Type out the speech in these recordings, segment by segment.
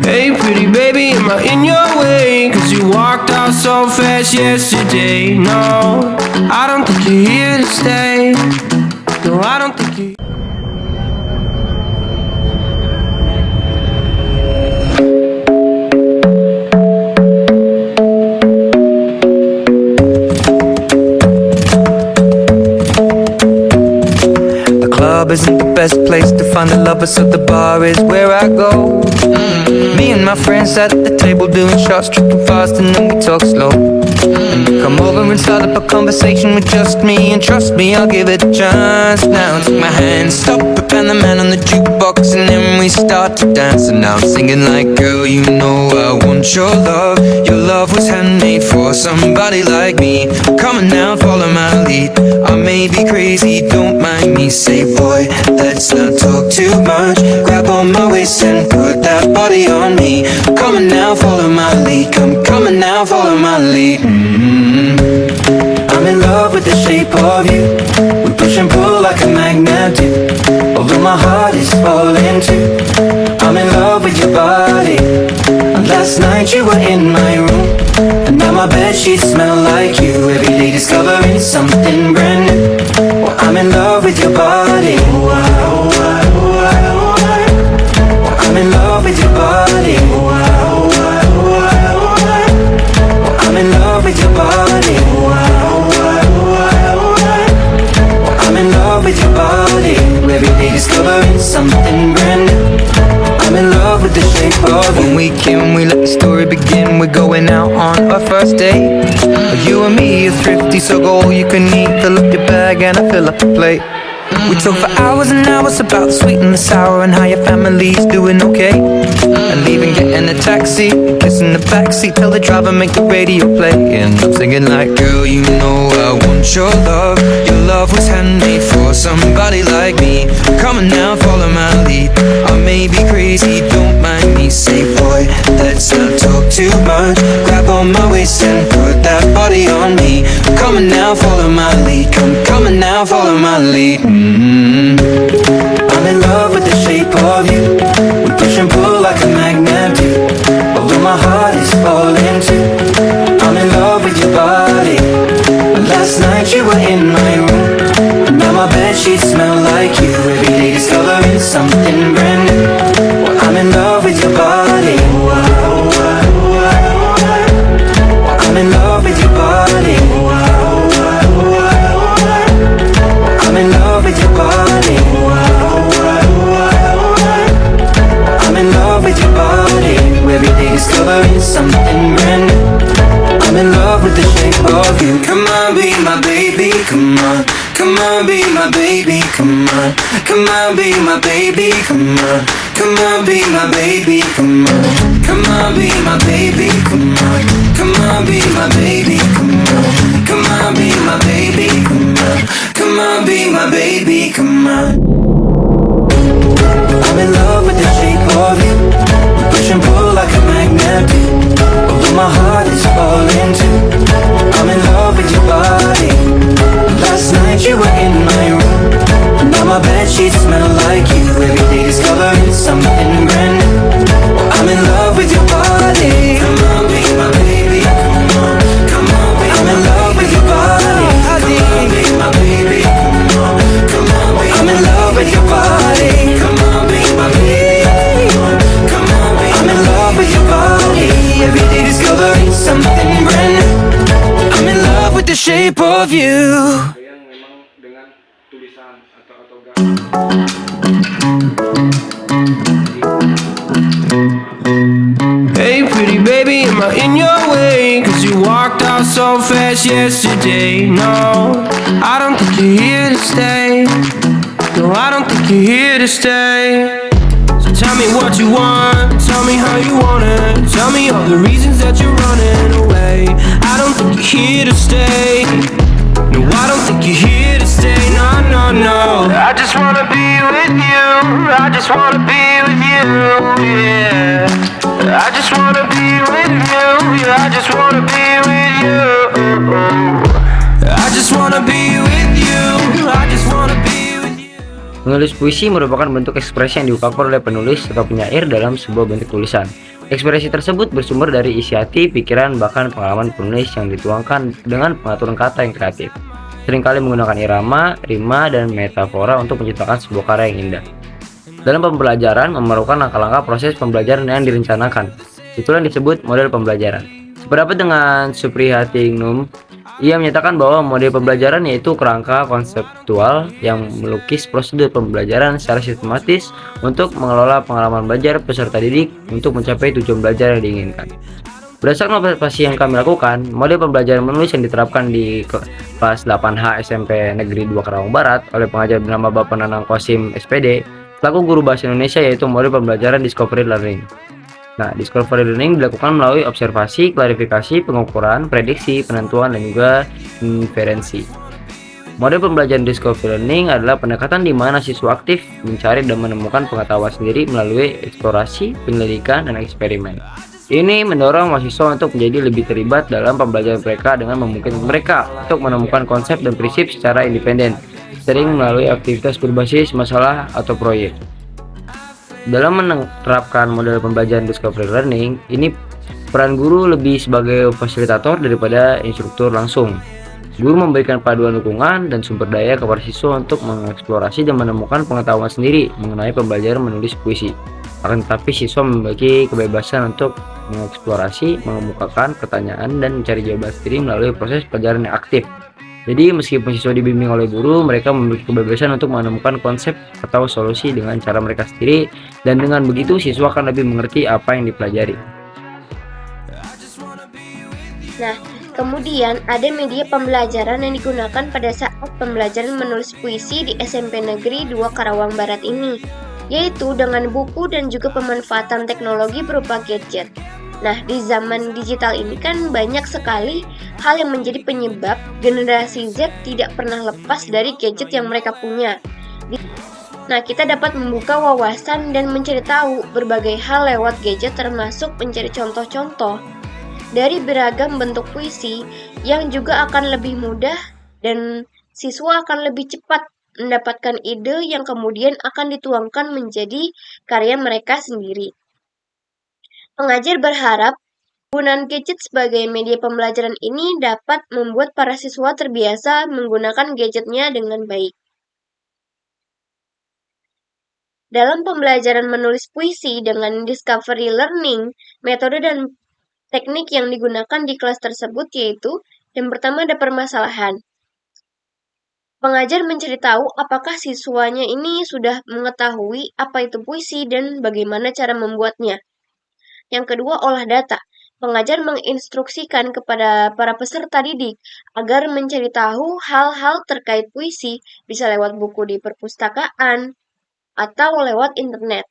Hey pretty baby, am I in your way? Cause you walked out so fast yesterday. No, I don't think you're here to stay. No, I don't think you're isn't the best place to find the lovers, so the bar is where I go. Me and my friends at the table doing shots, tripping fast, and then we talk slow. Come over and start up a conversation with just me, and trust me, I'll give it a chance. Now take my hand, stop it, and the man on the jukebox, and then we start to dance. And now I'm singing like, girl, you know I want your love. Your love was handmade for somebody like me. Come on now, follow my lead. I may be crazy, don't mind me. Say, boy, let's not talk too much. Grab on my waist and put that body on me. Come on now, follow my lead. Come on now, follow my lead. I'm in love with the shape of you. We push and pull like a magnet do. Although my heart is falling too. I'm in love with your body. And last night you were in my room, and now my bedsheets smell like you. Every day discovering something brand new. Well, I'm in love with your body. I'm in love with your body. I'm in love with your body. I'm in love with your body. Every day discovering something brand new. I'm in love with the shape of you. When we came, we let the story begin. We're going out on our first date. You and me are thrifty, so go all you can eat. Fill up your bag and I fill up the plate. We talk for hours and hours about the sweet and the sour, and how your family's doing okay. And leaving, getting a taxi, kissing the backseat, tell the driver make the radio play. And I'm singing like, girl, you know I want your love. Your love was handmade for somebody like me. Come on now, follow my lead. I may be crazy, don't mind me. Say, boy, let's not talk too much. Grab on my waist and put that body on me. Come on now, follow my lead. Come on now, follow my lead. I'm in love with the shape of you. We push and pull like a magnet do. Although my heart is falling too. I'm in love with your body. Last night you were in my room, and now my bedsheets smell like you. Every day discovering something brand new. Well, I'm in love with your body. I'm in love with your body. I'm in love with your body. I'm in love with your body. Every day discovering something brand new. I'm in love with the shape of you. Come on, be my baby, come on. Come on, be my baby, come on. Come on, be my baby, come on. Come on, be my baby, come on. Come on, be my baby, come on. Come on, be my baby, come on. Come on, be my baby, come on. Come on, be my baby, come on. I'm in love with the shape of you. We push and pull like a magnet do. Although my heart is falling too. I'm in love with your body. Last night you were in my room, and now my bedsheets smell like you. Every day discovering something brand new. I'm in love with your body. Come on, be my baby, come on. Come on, be I'm in love with your body. Come on, be my baby, come on. Come on, be I'm in love with your body. Come on, be my baby, come on. Come on, be I'm in love with your body. Every day discovering something brand new. I'm in love with the shape of you. Hey pretty baby, am I in your way? Cause you walked out so fast yesterday. No, I don't think you're here to stay. No, I don't think you're here to stay. So tell me what you want, tell me how you want it. Tell me all the reasons that you're running away. I don't think you're here to stay. No, I don't think you're here to stay. No, no, no. I just wanna be with you. I just wanna be with you, yeah. I just wanna be with you. Yeah, I just wanna be with you. I just wanna be with you. I just wanna be with you. Menulis puisi merupakan bentuk ekspresi yang diungkapkan oleh penulis atau penyair dalam sebuah bentuk tulisan. Ekspresi tersebut bersumber dari isi hati, pikiran, bahkan pengalaman penulis yang dituangkan dengan pengaturan kata yang kreatif. Seringkali menggunakan irama, rima, dan metafora untuk menciptakan sebuah karya yang indah. Dalam pembelajaran memerlukan langkah-langkah proses pembelajaran yang direncanakan. Itulah yang disebut model pembelajaran. Sependapat dengan Suprihatiningrum, ia menyatakan bahwa model pembelajaran yaitu kerangka konseptual yang melukis prosedur pembelajaran secara sistematis untuk mengelola pengalaman belajar peserta didik untuk mencapai tujuan belajar yang diinginkan. Berdasarkan observasi yang kami lakukan, model pembelajaran menulis yang diterapkan di kelas 8H SMP Negeri 2 Karawang Barat oleh pengajar bernama Bapak Nanang Kosim SPD selaku guru bahasa Indonesia yaitu model pembelajaran Discovery Learning. Nah, discovery learning dilakukan melalui observasi, klarifikasi, pengukuran, prediksi, penentuan, dan juga inferensi. Model pembelajaran discovery learning adalah pendekatan di mana siswa aktif mencari dan menemukan pengetahuan sendiri melalui eksplorasi, penyelidikan, dan eksperimen. Ini mendorong mahasiswa untuk menjadi lebih terlibat dalam pembelajaran mereka dengan memungkinkan mereka untuk menemukan konsep dan prinsip secara independen, sering melalui aktivitas berbasis masalah atau proyek. Dalam menerapkan model pembelajaran discovery learning, ini peran guru lebih sebagai fasilitator daripada instruktur langsung. Guru memberikan paduan dukungan dan sumber daya kepada siswa untuk mengeksplorasi dan menemukan pengetahuan sendiri mengenai pembelajaran menulis puisi. Akan tetapi siswa memiliki kebebasan untuk mengeksplorasi, mengemukakan pertanyaan, dan mencari jawaban sendiri melalui proses pelajaran yang aktif. Jadi meskipun siswa dibimbing oleh guru, mereka memiliki kebebasan untuk menemukan konsep atau solusi dengan cara mereka sendiri, dan dengan begitu siswa akan lebih mengerti apa yang dipelajari. Nah, kemudian ada media pembelajaran yang digunakan pada saat pembelajaran menulis puisi di SMP Negeri 2 Karawang Barat ini, yaitu dengan buku dan juga pemanfaatan teknologi berupa gadget. Nah, di zaman digital ini kan banyak sekali hal yang menjadi penyebab generasi Z tidak pernah lepas dari gadget yang mereka punya. Nah, kita dapat membuka wawasan dan mencari tahu berbagai hal lewat gadget, termasuk mencari contoh-contoh dari beragam bentuk puisi yang juga akan lebih mudah dan siswa akan lebih cepat mendapatkan ide yang kemudian akan dituangkan menjadi karya mereka sendiri. Pengajar berharap penggunaan gadget sebagai media pembelajaran ini dapat membuat para siswa terbiasa menggunakan gadgetnya dengan baik. Dalam pembelajaran menulis puisi dengan discovery learning, metode dan teknik yang digunakan di kelas tersebut yaitu yang pertama ada permasalahan. Pengajar mencari tahu apakah siswanya ini sudah mengetahui apa itu puisi dan bagaimana cara membuatnya. Yang kedua, olah data. Pengajar menginstruksikan kepada para peserta didik agar mencari tahu hal-hal terkait puisi, bisa lewat buku di perpustakaan atau lewat internet.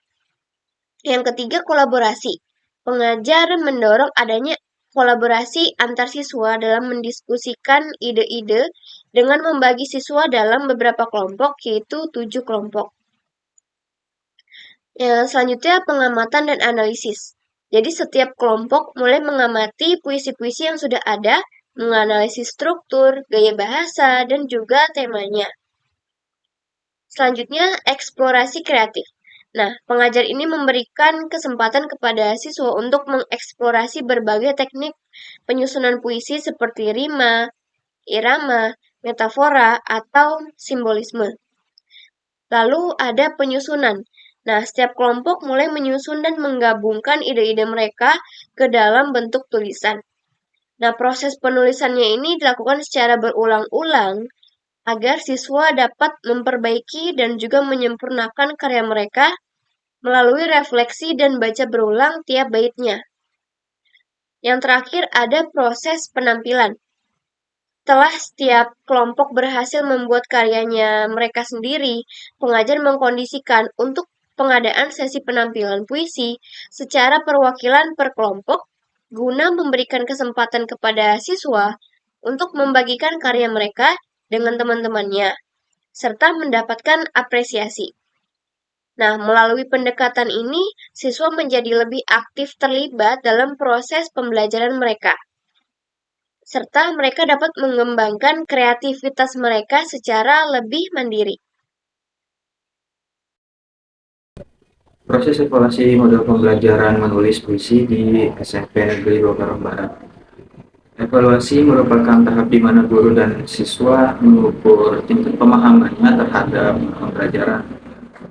Yang ketiga, kolaborasi. Pengajar mendorong adanya kolaborasi antar siswa dalam mendiskusikan ide-ide dengan membagi siswa dalam beberapa kelompok, yaitu 7 kelompok. Selanjutnya, pengamatan dan analisis. Jadi setiap kelompok mulai mengamati puisi-puisi yang sudah ada, menganalisis struktur, gaya bahasa, dan juga temanya. Selanjutnya, eksplorasi kreatif. Nah, pengajar ini memberikan kesempatan kepada siswa untuk mengeksplorasi berbagai teknik penyusunan puisi seperti rima, irama, metafora, atau simbolisme. Lalu ada penyusunan. Nah, setiap kelompok mulai menyusun dan menggabungkan ide-ide mereka ke dalam bentuk tulisan. Nah, proses penulisannya ini dilakukan secara berulang-ulang agar siswa dapat memperbaiki dan juga menyempurnakan karya mereka melalui refleksi dan baca berulang tiap baitnya. Yang terakhir ada proses penampilan. Setelah setiap kelompok berhasil membuat karyanya mereka sendiri, pengajar mengkondisikan untuk pengadaan sesi penampilan puisi secara perwakilan per kelompok guna memberikan kesempatan kepada siswa untuk membagikan karya mereka dengan teman-temannya serta mendapatkan apresiasi. Nah, melalui pendekatan ini, siswa menjadi lebih aktif terlibat dalam proses pembelajaran mereka, serta mereka dapat mengembangkan kreativitas mereka secara lebih mandiri. Proses evaluasi model pembelajaran menulis puisi di SMP Negeri 2 Karang Barat. Evaluasi merupakan tahap di mana guru dan siswa mengukur tingkat pemahamannya terhadap pembelajaran.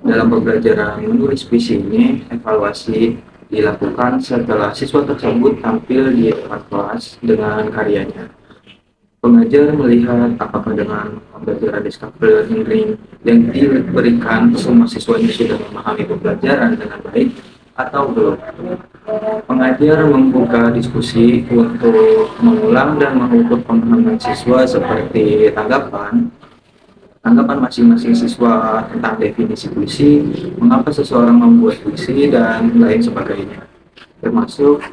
Dalam pembelajaran menulis puisi ini, evaluasi dilakukan setelah siswa tersebut tampil di depan kelas dengan karyanya. Pengajar melihat apakah dengan pembelajaran discovery learning yang diberikan semua siswanya sudah memahami pembelajaran dengan baik atau belum. Pengajar membuka diskusi untuk mengulang dan mengukur pemahaman siswa seperti tanggapan masing-masing siswa tentang definisi puisi, mengapa seseorang membuat puisi, dan lain sebagainya, termasuk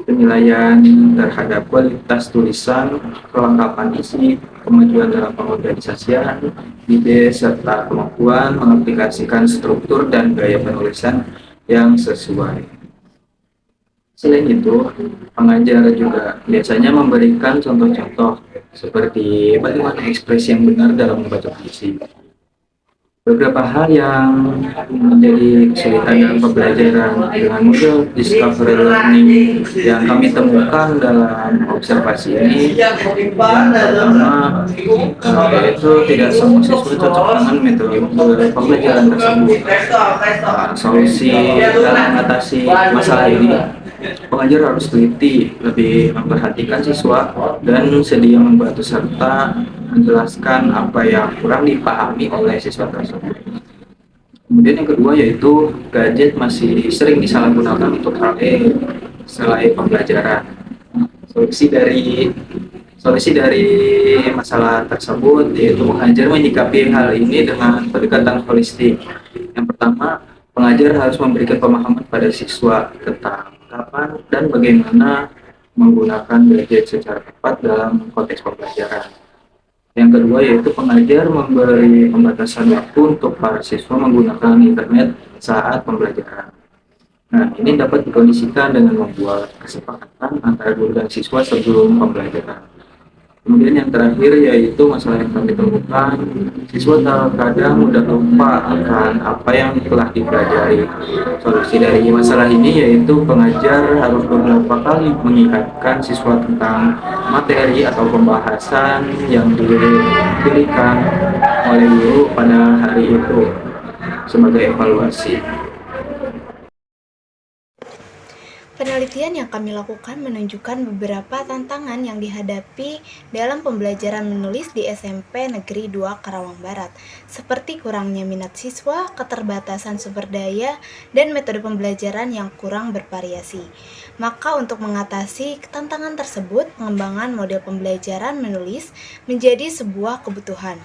penilaian terhadap kualitas tulisan, kelengkapan isi, kemajuan dalam pengorganisasian, ide, serta kemampuan mengaplikasikan struktur dan gaya penulisan yang sesuai. Selain itu, pengajar juga biasanya memberikan contoh-contoh seperti bagaimana ekspresi yang benar dalam membaca puisi. Beberapa hal yang menjadi kesulitan dalam pembelajaran dengan model discovery learning yang kami temukan dalam observasi ini, yang pertama yaitu tidak semua siswa cocok dengan metode pembelajaran tersebut. Solusi dalam mengatasi masalah ini, pengajar harus teliti, lebih memperhatikan siswa, dan sedia membantu serta menjelaskan apa yang kurang dipahami oleh siswa tersebut. Kemudian yang kedua yaitu gadget masih sering disalahgunakan untuk hal selain pembelajaran. Solusi dari masalah tersebut yaitu pengajar menyikapi hal ini dengan pendekatan holistik. Yang pertama, pengajar harus memberikan pemahaman pada siswa tentang kapan dan bagaimana menggunakan gadget secara tepat dalam konteks pembelajaran. Yang kedua yaitu pengajar memberi pembatasan waktu untuk para siswa menggunakan internet saat pembelajaran. Nah, ini dapat dikondisikan dengan membuat kesepakatan antara guru dan siswa sebelum pembelajaran. Kemudian yang terakhir yaitu masalah yang kami temukan, siswa terkadang mudah lupa akan apa yang telah dipelajari. Solusi dari masalah ini yaitu pengajar harus beberapa kali mengingatkan siswa tentang materi atau pembahasan yang diberikan oleh guru pada hari itu sebagai evaluasi. Penelitian yang kami lakukan menunjukkan beberapa tantangan yang dihadapi dalam pembelajaran menulis di SMP Negeri 2 Karawang Barat, seperti kurangnya minat siswa, keterbatasan sumber daya, dan metode pembelajaran yang kurang bervariasi. Maka untuk mengatasi tantangan tersebut, pengembangan model pembelajaran menulis menjadi sebuah kebutuhan.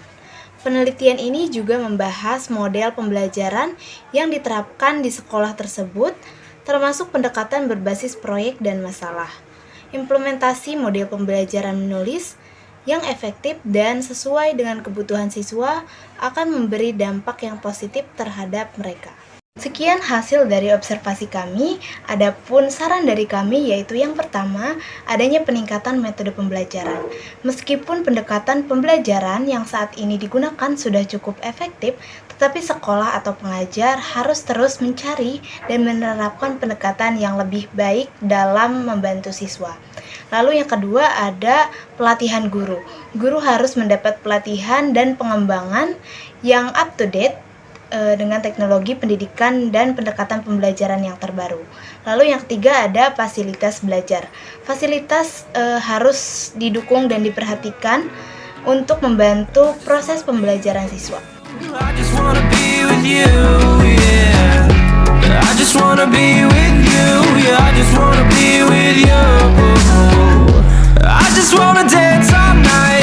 Penelitian ini juga membahas model pembelajaran yang diterapkan di sekolah tersebut, termasuk pendekatan berbasis proyek dan masalah. Implementasi model pembelajaran menulis yang efektif dan sesuai dengan kebutuhan siswa akan memberi dampak yang positif terhadap mereka. Sekian hasil dari observasi kami. Adapun saran dari kami yaitu yang pertama, adanya peningkatan metode pembelajaran. Meskipun pendekatan pembelajaran yang saat ini digunakan sudah cukup efektif, tetapi sekolah atau pengajar harus terus mencari dan menerapkan pendekatan yang lebih baik dalam membantu siswa. Lalu yang kedua ada pelatihan guru. Guru harus mendapat pelatihan dan pengembangan yang up to date dengan teknologi pendidikan dan pendekatan pembelajaran yang terbaru. Lalu yang ketiga ada fasilitas belajar. Fasilitas harus didukung dan diperhatikan untuk membantu proses pembelajaran siswa. I just wanna be with you, yeah. I just wanna be with you, yeah. I just wanna be with you. I just wanna dance all night.